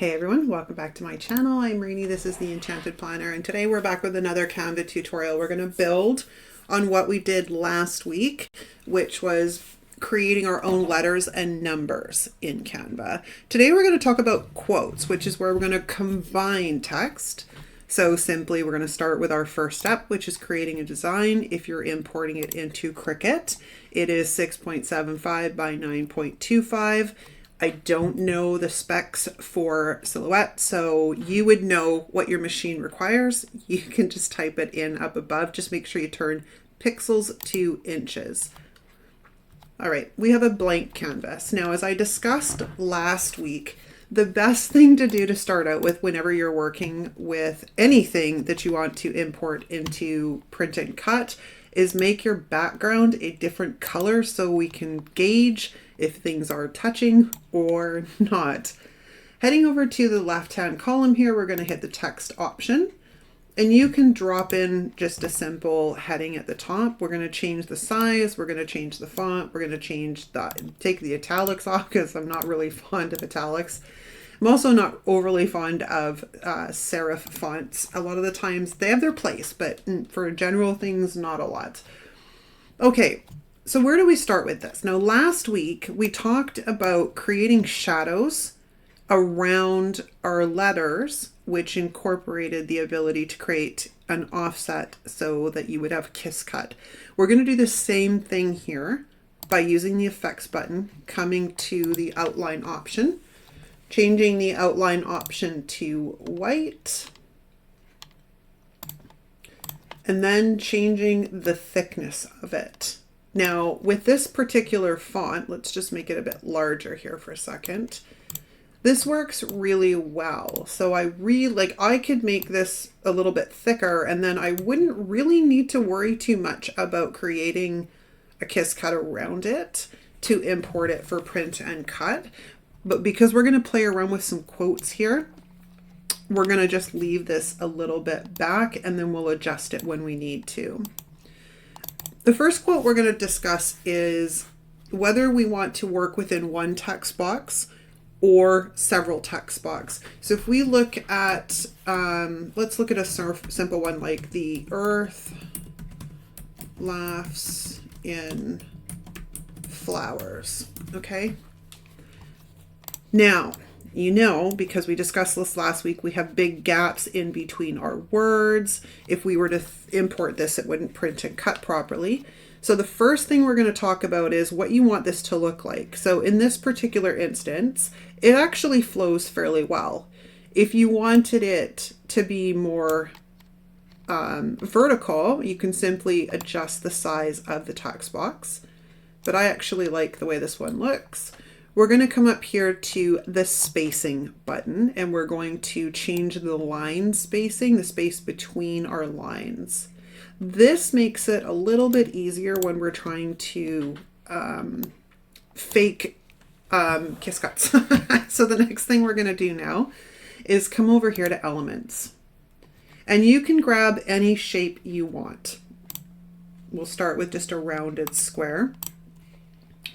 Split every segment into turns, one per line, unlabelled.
Hey everyone, welcome back to my channel. I'm Rainy, this is the Enchanted Planner, and today we're back with another Canva tutorial. We're going to build on what we did last week, which was creating our own letters and numbers in Canva. Today we're going to talk about quotes, which is where we're going to combine text. So simply we're going to start with our first step, which is creating a design. If you're importing it into Cricut, it is 6.75 by 9.25. I don't know the specs for silhouette, so you would know what your machine requires. You can just type it in up above. Just make sure you turn pixels to inches. All right, we have a blank canvas. Now, as I discussed last week, the best thing to do to start out with whenever you're working with anything that you want to import into print and cut is make your background a different color so we can gauge if things are touching or not. Heading over to the left-hand column here, we're going to hit the text option, and you can drop in just a simple heading at the top. We're going to change the size, we're going to change the font, we're going to take the italics off because I'm not really fond of italics. I'm also not overly fond of serif fonts. A lot of the times they have their place, but for general things, not a lot. Okay. So where do we start with this? Now, last week we talked about creating shadows around our letters, which incorporated the ability to create an offset so that you would have kiss cut. We're going to do the same thing here by using the effects button, coming to the outline option, changing the outline option to white, and then changing the thickness of it. Now, with this particular font, let's just make it a bit larger here for a second. This works really well. So I could make this a little bit thicker, and then I wouldn't really need to worry too much about creating a kiss cut around it to import it for print and cut. But because we're going to play around with some quotes here, we're going to just leave this a little bit back, and then we'll adjust it when we need to. The first quote we're going to discuss is whether we want to work within one text box or several text boxes. So if we look at, let's look at a simple one like the earth laughs in flowers. Okay. Now, you know, because we discussed this last week, we have big gaps in between our words. If we were to import this, it wouldn't print and cut properly. So the first thing we're going to talk about is what you want this to look like. So in this particular instance, it actually flows fairly well. If you wanted it to be more vertical, you can simply adjust the size of the text box. But I actually like the way this one looks. We're going to come up here to the spacing button, and we're going to change the line spacing, the space between our lines. This makes it a little bit easier when we're trying to fake kiss cuts. So the next thing we're going to do now is come over here to elements, and you can grab any shape you want. We'll start with just a rounded square.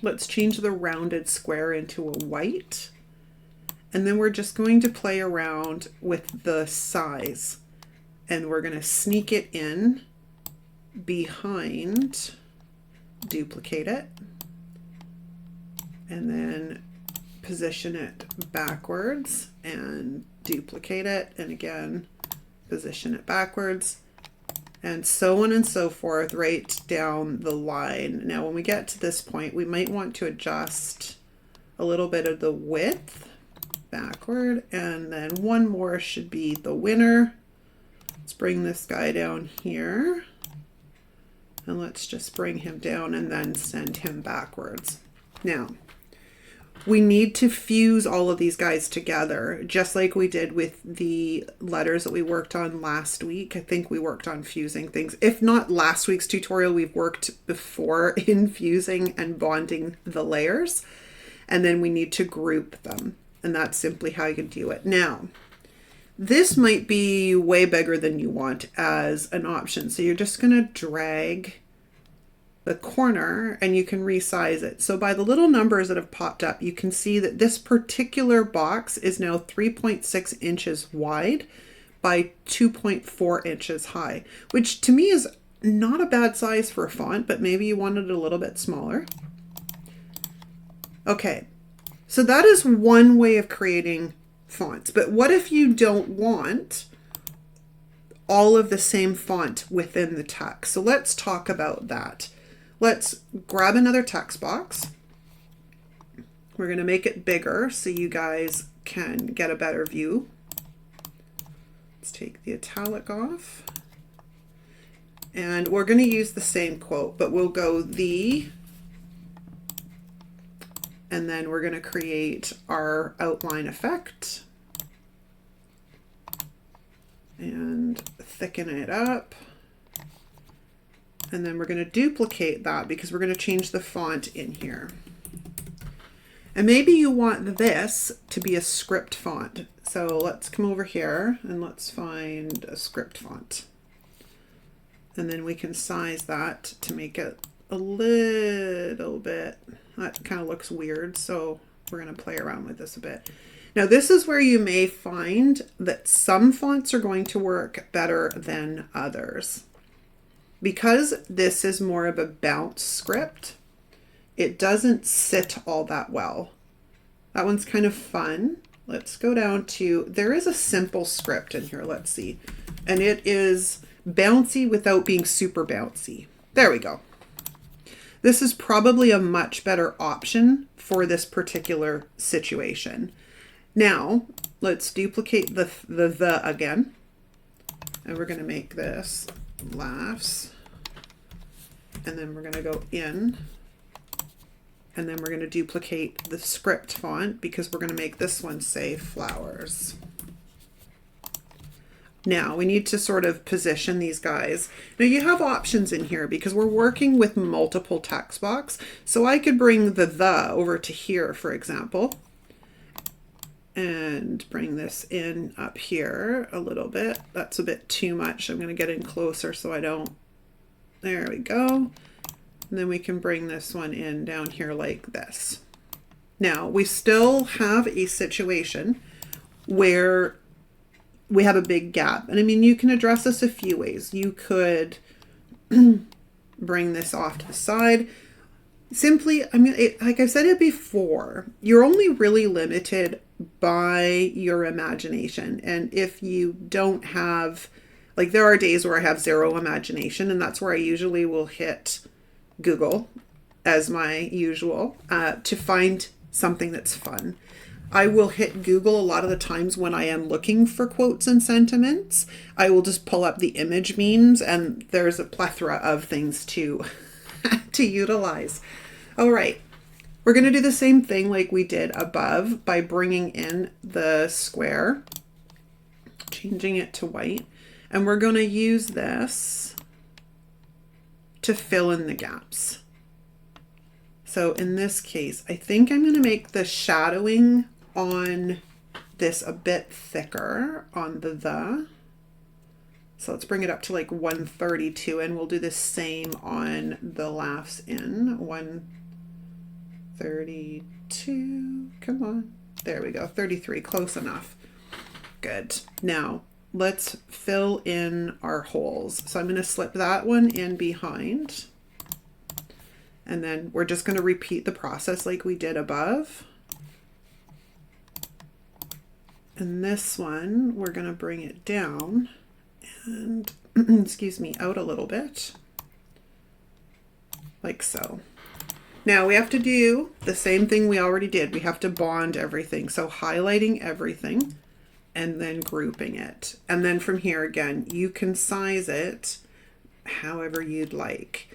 Let's change the rounded square into a white. And then we're just going to play around with the size. And we're going to sneak it in behind, duplicate it, and then position it backwards and duplicate it. And again, position it backwards. And so on and so forth right down the line. Now, when we get to this point, we might want to adjust a little bit of the width backward. And then one more should be the winner. Let's bring this guy down here. And let's just bring him down and then send him backwards. Now, we need to fuse all of these guys together, just like we did with the letters that we worked on last week. I think we worked on fusing things. If not last week's tutorial, we've worked before in fusing and bonding the layers. And then we need to group them. And that's simply how you can do it. Now, this might be way bigger than you want as an option. So you're just going to drag the corner and you can resize it. So by the little numbers that have popped up, you can see that this particular box is now 3.6 inches wide by 2.4 inches high, which to me is not a bad size for a font, but maybe you wanted it a little bit smaller. Okay, so that is one way of creating fonts. But what if you don't want all of the same font within the text? So let's talk about that. Let's grab another text box. We're going to make it bigger so you guys can get a better view. Let's take the italic off. And we're going to use the same quote, but we'll go the, and then we're going to create our outline effect and thicken it up. And then we're going to duplicate that because we're going to change the font in here. And maybe you want this to be a script font. So let's come over here and let's find a script font. And then we can size that to make it a little bit, that kind of looks weird. So we're going to play around with this a bit. Now this is where you may find that some fonts are going to work better than others. Because this is more of a bounce script, it doesn't sit all that well. That one's kind of fun. Let's go down to, there is a simple script in here, let's see. And it is bouncy without being super bouncy. There we go. This is probably a much better option for this particular situation. Now, let's duplicate the again. And we're going to make this laughs, and then we're going to go in, and then we're going to duplicate the script font because we're going to make this one say flowers. Now we need to sort of position these guys. Now you have options in here because we're working with multiple text box. So I could bring the over to here, for example, and bring this in up here a little bit. That's a bit too much. I'm going to get in closer so I don't, there we go. And then we can bring this one in down here like this. Now we still have a situation where we have a big gap. And I mean, you can address this a few ways. You could bring this off to the side. Simply, I mean, like I've said it before, you're only really limited by your imagination. And if you don't have, like there are days where I have zero imagination, and that's where I usually will hit Google as my usual to find something that's fun. I will hit Google a lot of the times when I am looking for quotes and sentiments. I will just pull up the image memes, and there's a plethora of things to utilize. All right, we're going to do the same thing like we did above by bringing in the square, changing it to white, and we're going to use this to fill in the gaps. So in this case, I think I'm going to make the shadowing on this a bit thicker on the. So let's bring it up to like 132, and we'll do the same on the laughs in 132. Come on. There we go. 33, close enough. Good. Now let's fill in our holes. So I'm going to slip that one in behind. And then we're just going to repeat the process like we did above. And this one, we're going to bring it down and, excuse me, out a little bit. Like so. Now we have to do the same thing we already did. We have to bond everything. So highlighting everything and then grouping it. And then from here again, you can size it however you'd like.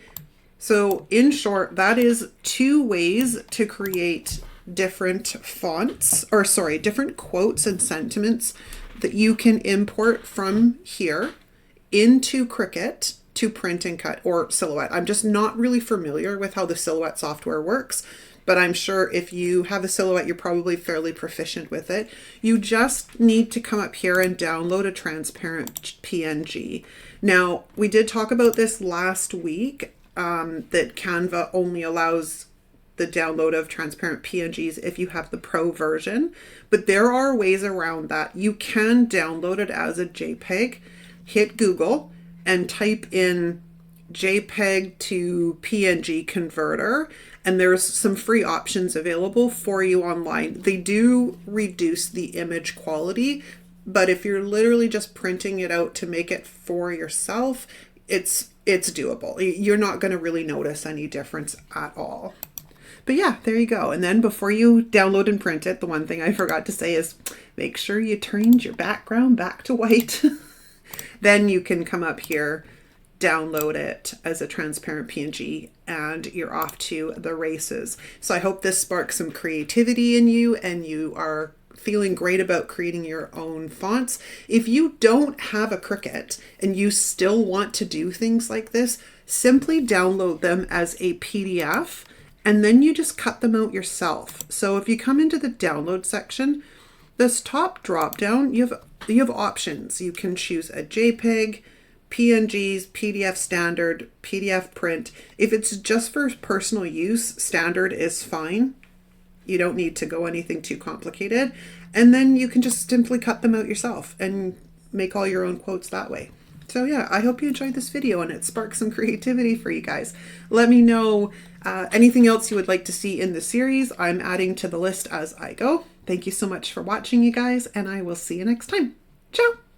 So in short, that is 2 ways to create different fonts, or sorry, different quotes and sentiments that you can import from here into Cricut to print and cut, or Silhouette. I'm just not really familiar with how the Silhouette software works, but I'm sure if you have a Silhouette, you're probably fairly proficient with it. You just need to come up here and download a transparent PNG. Now, we did talk about this last week. that Canva only allows the download of transparent PNGs if you have the pro version, but there are ways around that. You can download it as a JPEG, hit Google and type in JPEG to PNG converter, and there's some free options available for you online. They do reduce the image quality, but if you're literally just printing it out to make it for yourself, it's doable. You're not going to really notice any difference at all. But yeah, there you go. And then before you download and print it, the one thing I forgot to say is make sure you turned your background back to white. Then you can come up here, download it as a transparent PNG, and you're off to the races. So I hope this sparks some creativity in you and you are feeling great about creating your own fonts. If you don't have a Cricut and you still want to do things like this, simply download them as a PDF and then you just cut them out yourself. So if you come into the download section, this top drop down, you have options. You can choose a JPEG, PNGs, PDF standard, PDF print. If it's just for personal use, standard is fine. You don't need to go anything too complicated. And then you can just simply cut them out yourself and make all your own quotes that way. So yeah, I hope you enjoyed this video and it sparked some creativity for you guys. Let me know anything else you would like to see in the series. I'm adding to the list as I go. Thank you so much for watching, you guys, and I will see you next time. Ciao!